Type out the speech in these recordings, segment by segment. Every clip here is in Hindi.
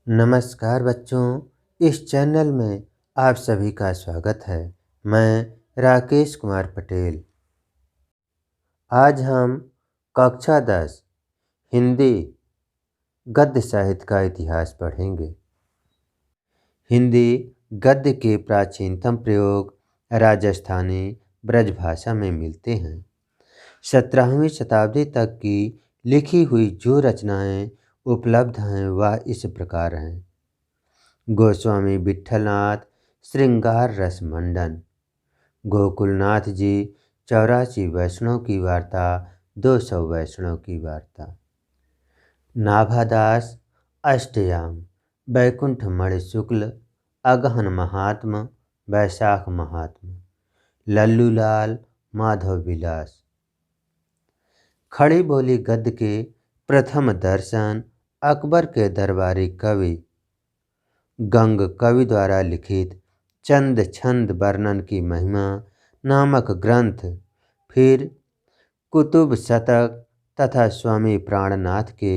नमस्कार बच्चों, इस चैनल में आप सभी का स्वागत है। मैं राकेश कुमार पटेल। आज हम कक्षा 10 हिंदी गद्य साहित्य का इतिहास पढ़ेंगे। हिंदी गद्य के प्राचीनतम प्रयोग राजस्थानी ब्रजभाषा में मिलते हैं। 17वीं शताब्दी तक की लिखी हुई जो रचनाएं उपलब्ध हैं वह इस प्रकार हैं। गोस्वामी विट्ठलनाथ श्रृंगार रस मंडन, गोकुलनाथ जी 84 वैष्णव की वार्ता, 200 वैष्णव की वार्ता, नाभादास अष्टयाम, बैकुंठ मणि शुक्ल, अगहन महात्म, वैशाख महात्म, लल्लूलाल, माधव विलास। खड़ी बोली गद्य के प्रथम दर्शन अकबर के दरबारी कवि गंग कवि द्वारा लिखित चंद छंद वर्णन की महिमा नामक ग्रंथ, फिर कुतुब शतक तथा स्वामी प्राणनाथ के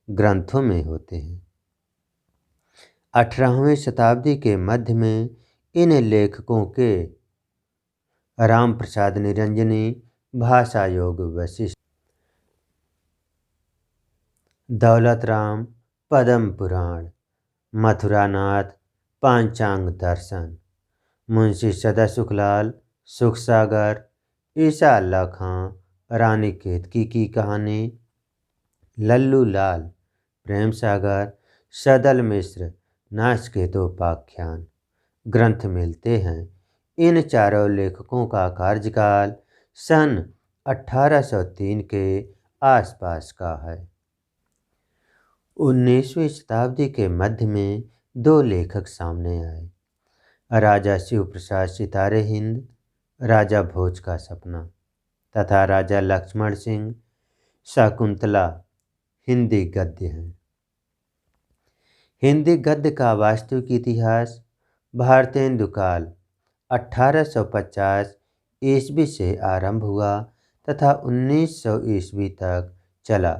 ग्रंथों में होते हैं। 18वीं शताब्दी के मध्य में इन लेखकों के राम प्रसाद निरंजनी, भाषा योग वशिष्ठ, दौलत राम पद्म पुराण, मथुरानाथ पांचांग दर्शन, मुंशी सदा सुखलाल सुखसागर, ईसा अल्लाह खां रानी केतकी की कहानी, लल्लू लाल प्रेम सागर, सदल मिश्र नाचकेतोपाख्यान ग्रंथ मिलते हैं। इन चारों लेखकों का कार्यकाल सन 1803 के आसपास का है। 19वीं शताब्दी के मध्य में दो लेखक सामने आए, राजा शिव प्रसाद सितारे हिंद, राजा भोज का सपना, तथा राजा लक्ष्मण सिंह शकुंतला हिंदी गद्य हैं। हिंदी गद्य का वास्तविक इतिहास भारतेंदु काल 1850 ईस्वी से आरंभ हुआ तथा 1900 ईस्वी तक चला।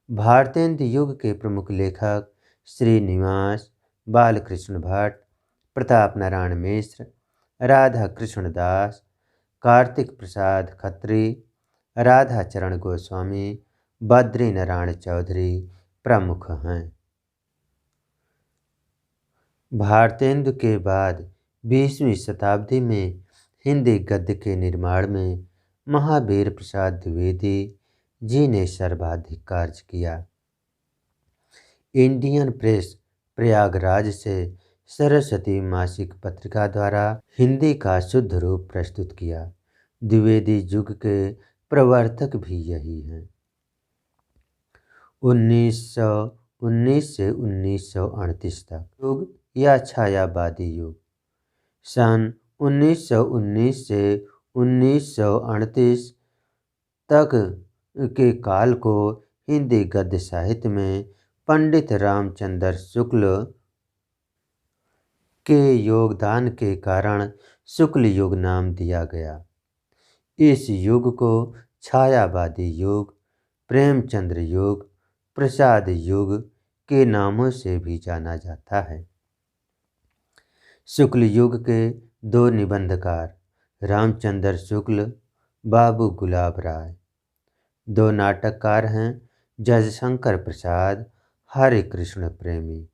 भारतेंदु युग के प्रमुख लेखक श्रीनिवास बालकृष्ण भट्ट, प्रताप नारायण मिश्र, राधा कृष्ण दास, कार्तिक प्रसाद खत्री, राधा चरण गोस्वामी, बद्री नारायण चौधरी प्रमुख हैं। भारतेंदु के बाद 20वीं शताब्दी में हिंदी गद्य के निर्माण में महावीर प्रसाद द्विवेदी जी ने सर्वाधिक कार्य किया। इंडियन प्रेस प्रयागराज से सरस्वती मासिक पत्रिका द्वारा हिंदी का शुद्ध रूप प्रस्तुत किया। द्विवेदी युग के प्रवर्तक भी यही हैं। 1919 से 1938 तक युग या छायावादी युग। सन 1919 से 1938 तक के काल को हिंदी गद्य साहित्य में पंडित रामचंद्र शुक्ल के योगदान के कारण शुक्ल युग नाम दिया गया। इस युग को छायावादी युग, प्रेमचंद्र युग, प्रसाद युग के नामों से भी जाना जाता है। शुक्ल युग के दो निबंधकार रामचंद्र शुक्ल, बाबू गुलाब राय, दो नाटककार हैं जयशंकर प्रसाद, हरे कृष्ण प्रेमी,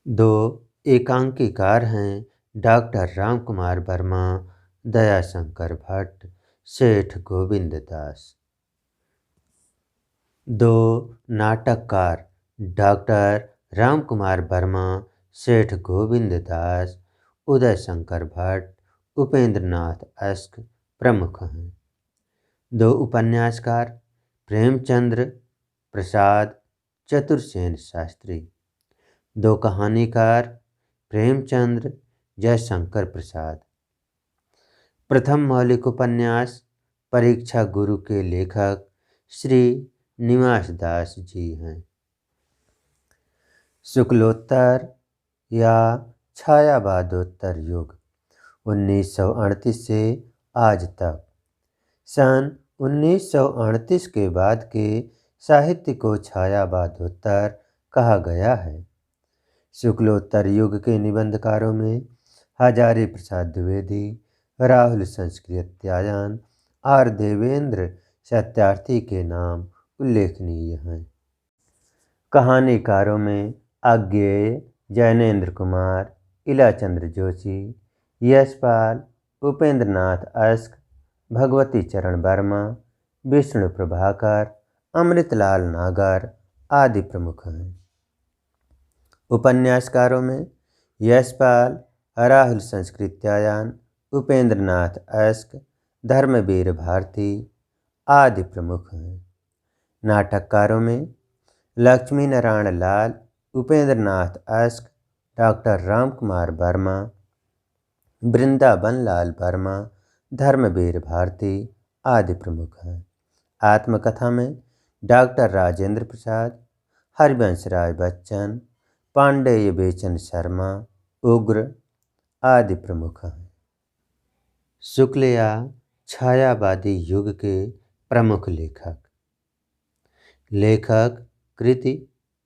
दो एकांकीकार हैं डॉक्टर राम कुमार वर्मा, दयाशंकर भट्ट, सेठ गोविंद दास, दो नाटककार डॉक्टर राम कुमार वर्मा, सेठ गोविंद दास, उदय शंकर भट्ट, उपेंद्र नाथ अस्क प्रमुख हैं। दो उपन्यासकार प्रेमचंद्र प्रसाद, चतुरसेन शास्त्री, दो कहानीकार प्रेमचंद्र, जयशंकर प्रसाद। प्रथम मौलिक उपन्यास परीक्षा गुरु के लेखक श्री निवास दास जी हैं। शुक्लोत्तर या छायावादोत्तर युग 1938 से आज तक। सन 1938 के बाद के साहित्य को छायावादोत्तर कहा गया है। शुक्लोत्तर युग के निबंधकारों में हजारी प्रसाद द्विवेदी, राहुल संस्कृत्यायन और देवेंद्र सत्यार्थी के नाम उल्लेखनीय हैं। कहानीकारों में अज्ञेय, जैनेन्द्र कुमार, इलाचंद्र जोशी, यशपाल, उपेंद्र नाथ अस्क, भगवती चरण वर्मा, विष्णु प्रभाकर, अमृतलाल नागर आदि प्रमुख हैं। उपन्यासकारों में यशपाल, राहुल संस्कृत्यायन, उपेंद्र नाथ अस्क, धर्मवीर भारती आदि प्रमुख हैं। नाटककारों में लक्ष्मी नारायण लाल, उपेंद्र नाथ अस्क, डॉक्टर रामकुमार वर्मा, वृंदावन लाल वर्मा, धर्मवीर भारती आदि प्रमुख हैं। आत्मकथा में डॉक्टर राजेंद्र प्रसाद, हरिवंश राय बच्चन, पांडेय बेचन शर्मा, उग्र आदि प्रमुख हैं। शुक्ल या छायावादी युग के प्रमुख लेखक। लेखक, कृति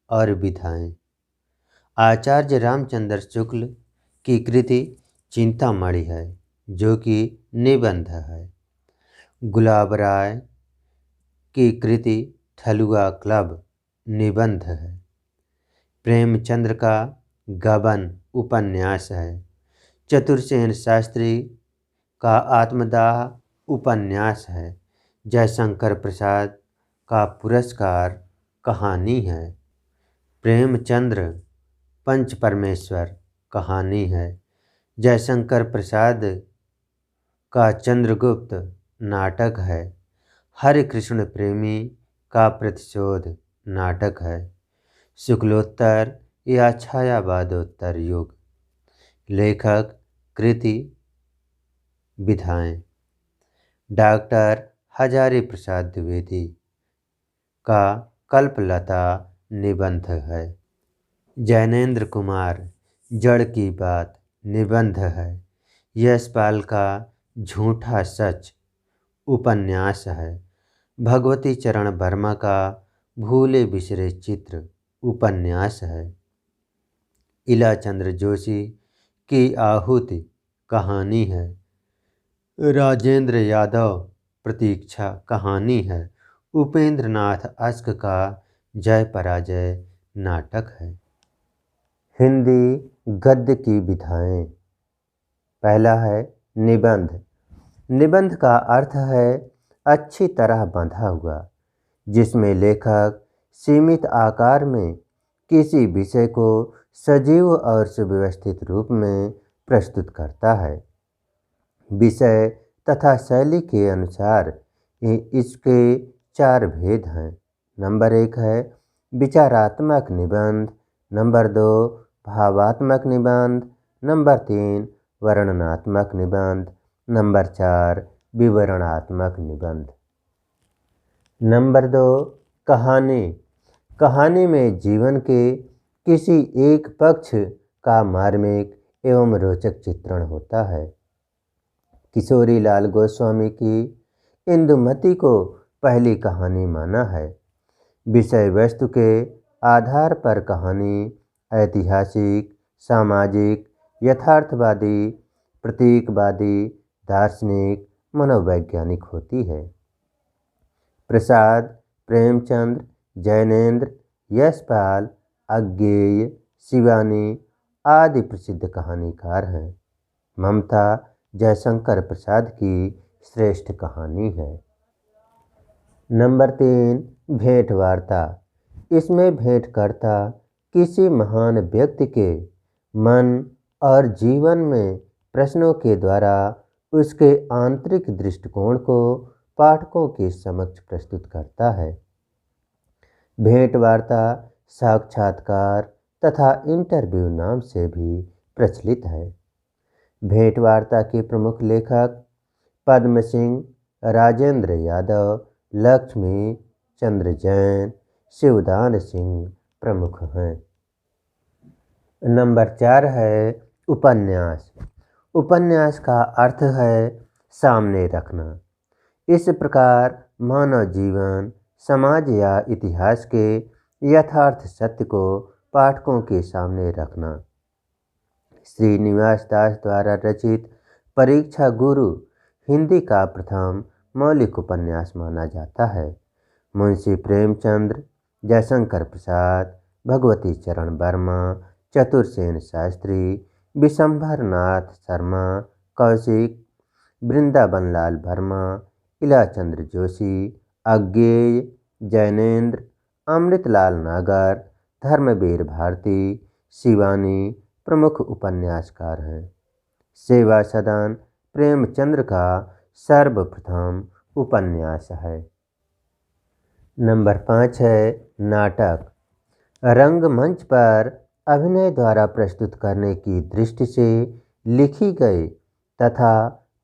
और विधाएं। आचार्य रामचंद्र शुक्ल की कृति चिंतामणि है, जो कि निबंध है। गुलाब राय की कृति ठलुआ क्लब निबंध है। प्रेमचंद्र का गबन उपन्यास है। चतुरसेन शास्त्री का आत्मदाह उपन्यास है। जयशंकर प्रसाद का पुरस्कार कहानी है। प्रेमचंद्र पंच परमेश्वर कहानी है। जयशंकर प्रसाद का चंद्रगुप्त नाटक है। हरे कृष्ण प्रेमी का प्रतिशोध नाटक है। शुक्लोत्तर या छायावादोत्तर युग। लेखक, कृति, विधाएं। डॉक्टर हजारी प्रसाद द्विवेदी का कल्पलता निबंध है। जैनेन्द्र कुमार जड़ की बात निबंध है। यशपाल का झूठा सच उपन्यास है। भगवती चरण वर्मा का भूले बिसरे चित्र उपन्यास है। इलाचंद्र जोशी की आहुति कहानी है। राजेंद्र यादव प्रतीक्षा कहानी है। उपेंद्र नाथ अस्क का जय पराजय नाटक है। हिंदी गद्य की विधाएं। पहला है निबंध। निबंध का अर्थ है अच्छी तरह बंधा हुआ, जिसमें लेखक सीमित आकार में किसी विषय को सजीव और सुव्यवस्थित रूप में प्रस्तुत करता है। विषय तथा शैली के अनुसार इसके 4 भेद हैं। नंबर 1 है विचारात्मक निबंध, नंबर 2 भावात्मक निबंध, नंबर 3 वर्णनात्मक निबंध, नंबर 4 विवरणात्मक निबंध। नंबर 2 कहानी। कहानी में जीवन के किसी एक पक्ष का मार्मिक एवं रोचक चित्रण होता है। किशोरी लाल गोस्वामी की इंदुमती को पहली कहानी माना है। विषय वस्तु के आधार पर कहानी ऐतिहासिक, सामाजिक, यथार्थवादी, प्रतीकवादी, दार्शनिक, मनोवैज्ञानिक होती है। प्रसाद, प्रेमचंद्र, जैनेन्द्र, यशपाल, अज्ञेय, शिवानी आदि प्रसिद्ध कहानीकार हैं। ममता जयशंकर प्रसाद की श्रेष्ठ कहानी है। नंबर 3 भेंट वार्ता। इसमें भेंटकर्ता किसी महान व्यक्ति के मन और जीवन में प्रश्नों के द्वारा उसके आंतरिक दृष्टिकोण को पाठकों के समक्ष प्रस्तुत करता है। भेंट वार्ता साक्षात्कार तथा इंटरव्यू नाम से भी प्रचलित है। भेंट वार्ता के प्रमुख लेखक पद्म सिंह, राजेंद्र यादव, लक्ष्मी चंद्र जैन, शिवदान सिंह प्रमुख हैं। नंबर 4 है उपन्यास। उपन्यास का अर्थ है सामने रखना। इस प्रकार मानव जीवन, समाज या इतिहास के यथार्थ सत्य को पाठकों के सामने रखना। श्रीनिवास दास द्वारा रचित परीक्षा गुरु हिंदी का प्रथम मौलिक उपन्यास माना जाता है। मुंशी प्रेमचंद्र, जयशंकर प्रसाद, भगवती चरण वर्मा, चतुरसेन शास्त्री, विशंभर नाथ शर्मा, कौशिक, वृंदावनलाल वर्मा, इलाचंद्र जोशी, अज्ञेय, जैनेन्द्र, अमृतलाल नागर, धर्मवीर भारती, शिवानी प्रमुख उपन्यासकार हैं। सेवा सदन प्रेमचंद्र का सर्वप्रथम उपन्यास है। नंबर 5 है नाटक। रंगमंच पर अभिनय द्वारा प्रस्तुत करने की दृष्टि से लिखी गई तथा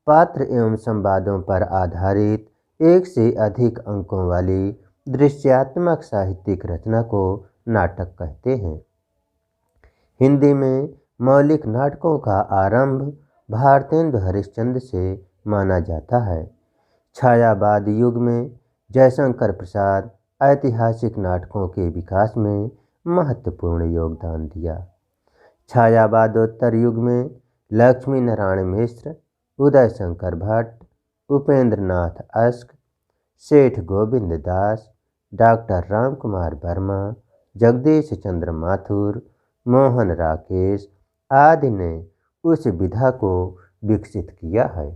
पात्र एवं संवादों पर आधारित एक से अधिक अंकों वाली दृश्यात्मक साहित्यिक रचना को नाटक कहते हैं। हिंदी में मौलिक नाटकों का आरंभ भारतेंदु हरिश्चंद्र से माना जाता है। छायावाद युग में जयशंकर प्रसाद ऐतिहासिक नाटकों के विकास में महत्वपूर्ण योगदान दिया। छायावादोत्तर युग में लक्ष्मी नारायण मिश्र, उदय शंकर भट्ट, उपेंद्र नाथ अस्क, सेठ गोविंद दास, डॉक्टर राम कुमार वर्मा, जगदीश चंद्र माथुर, मोहन राकेश आदि ने उस विधा को विकसित किया है।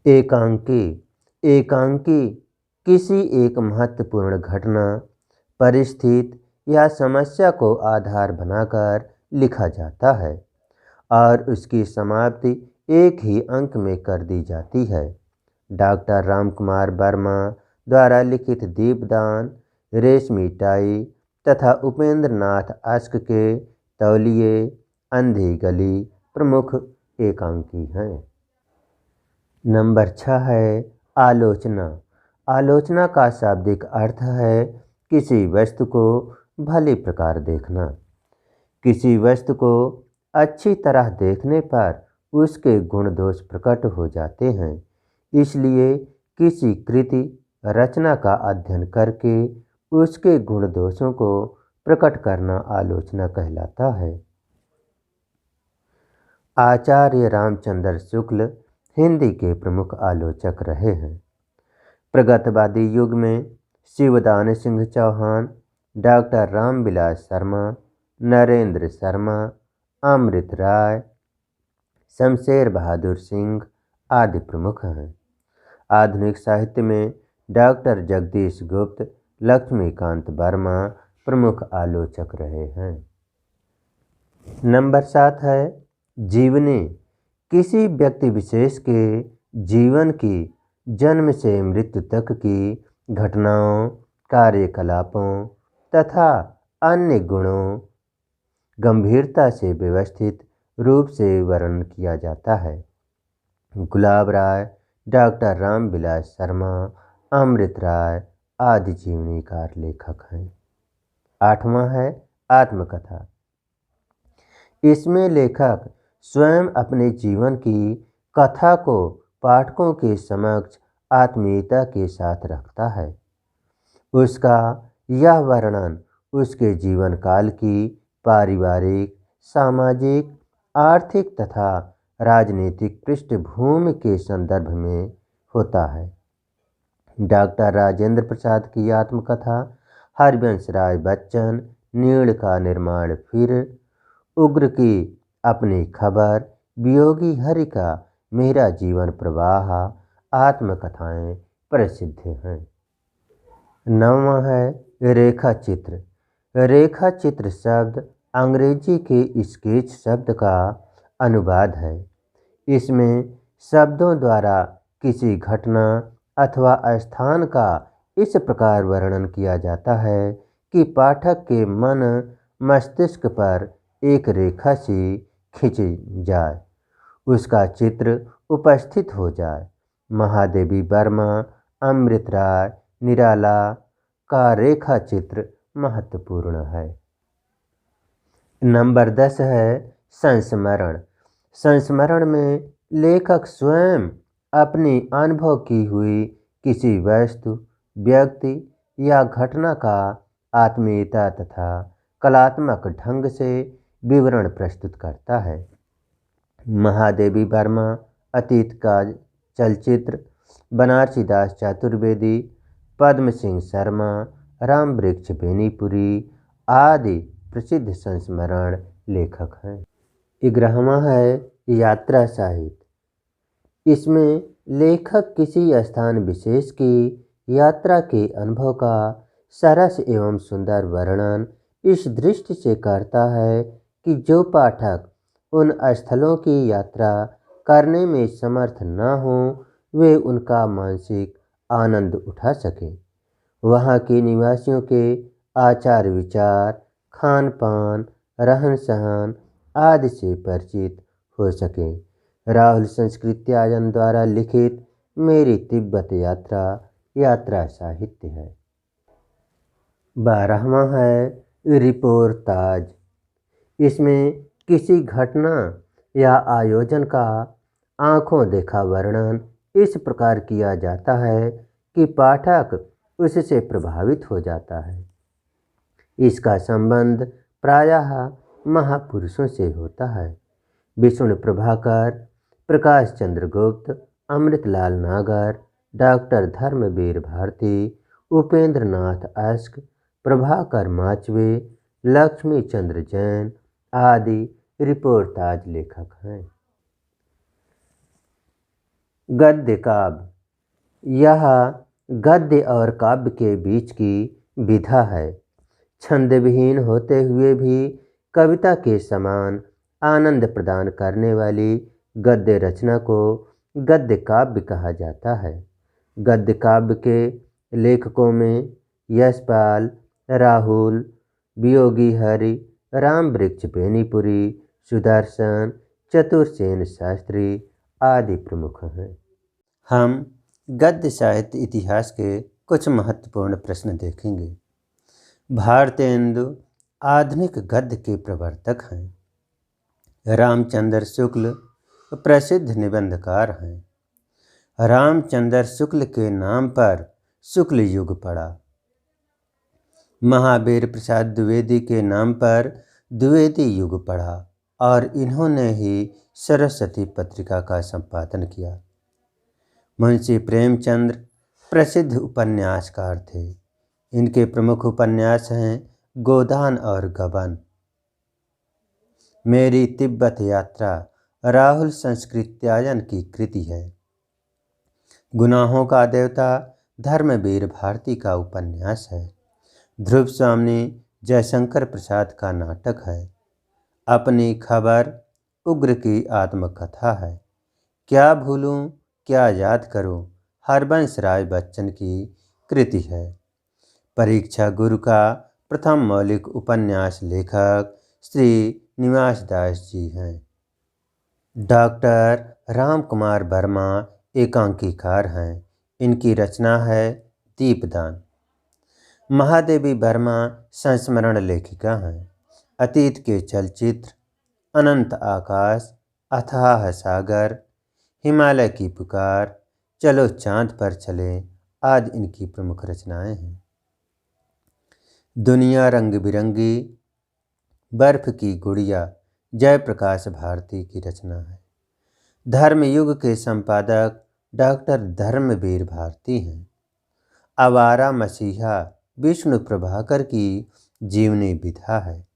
एकांकी। एकांकी किसी एक महत्वपूर्ण घटना, परिस्थिति या समस्या को आधार बनाकर लिखा जाता है और उसकी समाप्ति एक ही अंक में कर दी जाती है। डॉक्टर राम कुमार वर्मा द्वारा लिखित दीपदान, रेशमी टाई तथा उपेंद्र नाथ अस्क के तौलिए, अंधी गली प्रमुख एकांकी हैं। नंबर 6 है आलोचना। आलोचना का शाब्दिक अर्थ है किसी वस्तु को भली प्रकार देखना। किसी वस्तु को अच्छी तरह देखने पर उसके गुण दोष प्रकट हो जाते हैं, इसलिए किसी कृति रचना का अध्ययन करके उसके गुण दोषों को प्रकट करना आलोचना कहलाता है। आचार्य रामचंद्र शुक्ल हिंदी के प्रमुख आलोचक रहे हैं। प्रगतवादी युग में शिवदान सिंह चौहान, डॉक्टर रामविलास शर्मा, नरेंद्र शर्मा, अमृत राय, शमशेर बहादुर सिंह आदि प्रमुख हैं। आधुनिक साहित्य में डॉक्टर जगदीश गुप्त, लक्ष्मीकांत वर्मा प्रमुख आलोचक रहे हैं। नंबर 7 है जीवनी। किसी व्यक्ति विशेष के जीवन की जन्म से मृत्यु तक की घटनाओं, कार्यकलापों तथा अन्य गुणों गंभीरता से व्यवस्थित रूप से वर्णन किया जाता है। गुलाब राय, डॉक्टर रामविलास शर्मा, अमृत राय आदि जीवनीकार लेखक हैं। 8वां है आत्मकथा। इसमें लेखक स्वयं अपने जीवन की कथा को पाठकों के समक्ष आत्मीयता के साथ रखता है। उसका यह वर्णन उसके जीवन काल की पारिवारिक, सामाजिक, आर्थिक तथा राजनीतिक पृष्ठभूमि के संदर्भ में होता है। डॉक्टर राजेंद्र प्रसाद की आत्मकथा, हरिवंश राय बच्चन, नीड़ का निर्माण फिर, उग्र की अपनी खबर, वियोगी हरि का मेरा जीवन प्रवाह आत्मकथाएं प्रसिद्ध हैं। 9वां है रेखा चित्र। रेखा चित्र शब्द अंग्रेजी के स्केच शब्द का अनुवाद है। इसमें शब्दों द्वारा किसी घटना अथवा स्थान का इस प्रकार वर्णन किया जाता है कि पाठक के मन मस्तिष्क पर एक रेखा सी खींची जाए, उसका चित्र उपस्थित हो जाए। महादेवी वर्मा, अमृत राय, निराला का रेखा चित्र महत्वपूर्ण है। नंबर 10 है संस्मरण। संस्मरण में लेखक स्वयं अपनी अनुभव की हुई किसी वस्तु, व्यक्ति या घटना का आत्मीयता तथा कलात्मक ढंग से विवरण प्रस्तुत करता है। महादेवी वर्मा अतीत का चलचित्र, बनारसी दास चतुर्वेदी, पद्म सिंह शर्मा, राम वृक्ष बेनीपुरी आदि प्रसिद्ध संस्मरण लेखक हैं। 11वां है यात्रा साहित्य। इसमें लेखक किसी स्थान विशेष की यात्रा के अनुभव का सरस एवं सुंदर वर्णन इस दृष्टि से करता है कि जो पाठक उन स्थलों की यात्रा करने में समर्थ न हो वे उनका मानसिक आनंद उठा सकें। वहाँ के निवासियों के आचार विचार, खान पान, रहन सहन आदि से परिचित हो सकें। राहुल संस्कृत्यायन द्वारा लिखित मेरी तिब्बत यात्रा यात्रा साहित्य है। 12वां है रिपोर्टाज। इसमें किसी घटना या आयोजन का आंखों देखा वर्णन इस प्रकार किया जाता है कि पाठक उससे प्रभावित हो जाता है। इसका संबंध प्रायः महापुरुषों से होता है। विष्णु प्रभाकर, प्रकाश चंद्र गुप्त, अमृतलाल नागर, डॉक्टर धर्मवीर भारती, उपेंद्र नाथ अस्क, प्रभाकर माचवे, लक्ष्मी चंद्र जैन आदि रिपोर्टाज लेखक हैं। गद्य काव्य। यह गद्य और काव्य के बीच की विधा है। छंदविहीन होते हुए भी कविता के समान आनंद प्रदान करने वाली गद्य रचना को गद्य काव्य कहा जाता है। गद्य काव्य के लेखकों में यशपाल, राहुल, वियोगी हरि, राम वृक्ष बेनीपुरी, सुदर्शन, चतुरसेन शास्त्री आदि प्रमुख हैं। हम गद्य साहित्य इतिहास के कुछ महत्वपूर्ण प्रश्न देखेंगे। भारतेंदु आधुनिक गद्य के प्रवर्तक हैं। रामचंद्र शुक्ल प्रसिद्ध निबंधकार हैं। रामचंद्र शुक्ल के नाम पर शुक्ल युग पड़ा। महावीर प्रसाद द्विवेदी के नाम पर द्विवेदी युग पड़ा और इन्होंने ही सरस्वती पत्रिका का संपादन किया। मुंशी प्रेमचंद्र प्रसिद्ध उपन्यासकार थे। इनके प्रमुख उपन्यास हैं गोदान और गबन। मेरी तिब्बत यात्रा राहुल संस्कृत्यायन की कृति है। गुनाहों का देवता धर्मवीर भारती का उपन्यास है। ध्रुव स्वामी जयशंकर प्रसाद का नाटक है। अपनी खबर उग्र की आत्मकथा है। क्या भूलूं क्या याद करूं हरबंस राय बच्चन की कृति है। परीक्षा गुरु का प्रथम मौलिक उपन्यास लेखक श्री निवास दास जी हैं। डॉक्टर राम कुमार वर्मा एकांकीकार हैं। इनकी रचना है दीपदान। महादेवी वर्मा संस्मरण लेखिका हैं। अतीत के चलचित्र अनंत आकाश, अथाह सागर, हिमालय की पुकार, चलो चांद पर चले आदि इनकी प्रमुख रचनाएं हैं। दुनिया रंग बिरंगी, बर्फ की गुड़िया जयप्रकाश भारती की रचना है। धर्मयुग के संपादक डॉक्टर धर्मवीर भारती हैं। आवारा मसीहा विष्णु प्रभाकर की जीवनी विधा है।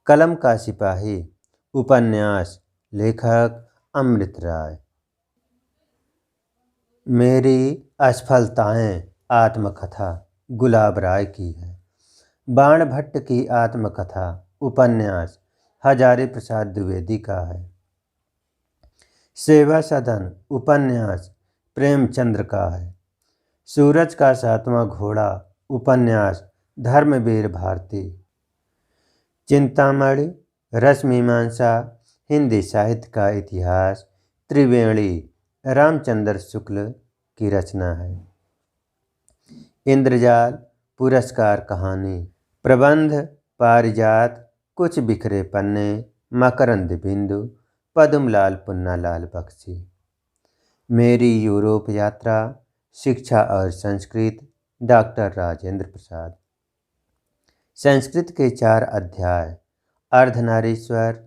कलम का सिपाही उपन्यास लेखक अमृत राय। मेरी असफलताएं आत्मकथा गुलाब राय की है। बाण भट्ट की आत्मकथा उपन्यास हजारी प्रसाद द्विवेदी का है। सेवा सदन उपन्यास प्रेमचंद्र का है। सूरज का सातवां घोड़ा उपन्यास धर्मवीर भारती। चिंतामणि रसमीमांसा हिंदी साहित्य का इतिहास त्रिवेणी रामचंद्र शुक्ल की रचना है। इंद्रजाल पुरस्कार कहानी। प्रबंध पारिजात, कुछ बिखरे पन्ने, मकरंद बिंदु, पद्मलाल पुन्नालाल बख्शी। मेरी यूरोप यात्रा शिक्षा और संस्कृत डॉक्टर राजेंद्र प्रसाद। संस्कृत के 4 अध्याय, अर्धनारीश्वर,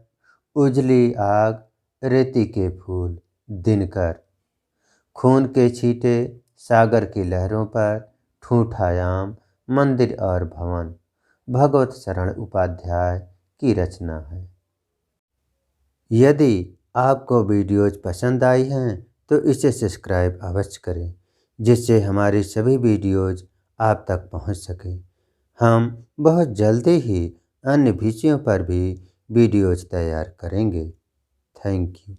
उजली आग, रेती के फूल, दिनकर, खून के छींटे, सागर की लहरों पर, ठूठायाम, मंदिर और भवन, भगवत शरण उपाध्याय की रचना है। यदि आपको वीडियोज पसंद आई हैं तो इसे सब्सक्राइब अवश्य करें, जिससे हमारी सभी वीडियोज आप तक पहुंच सके। हम बहुत जल्दी ही अन्य विषयों पर भी वीडियोज तैयार करेंगे। Thank you.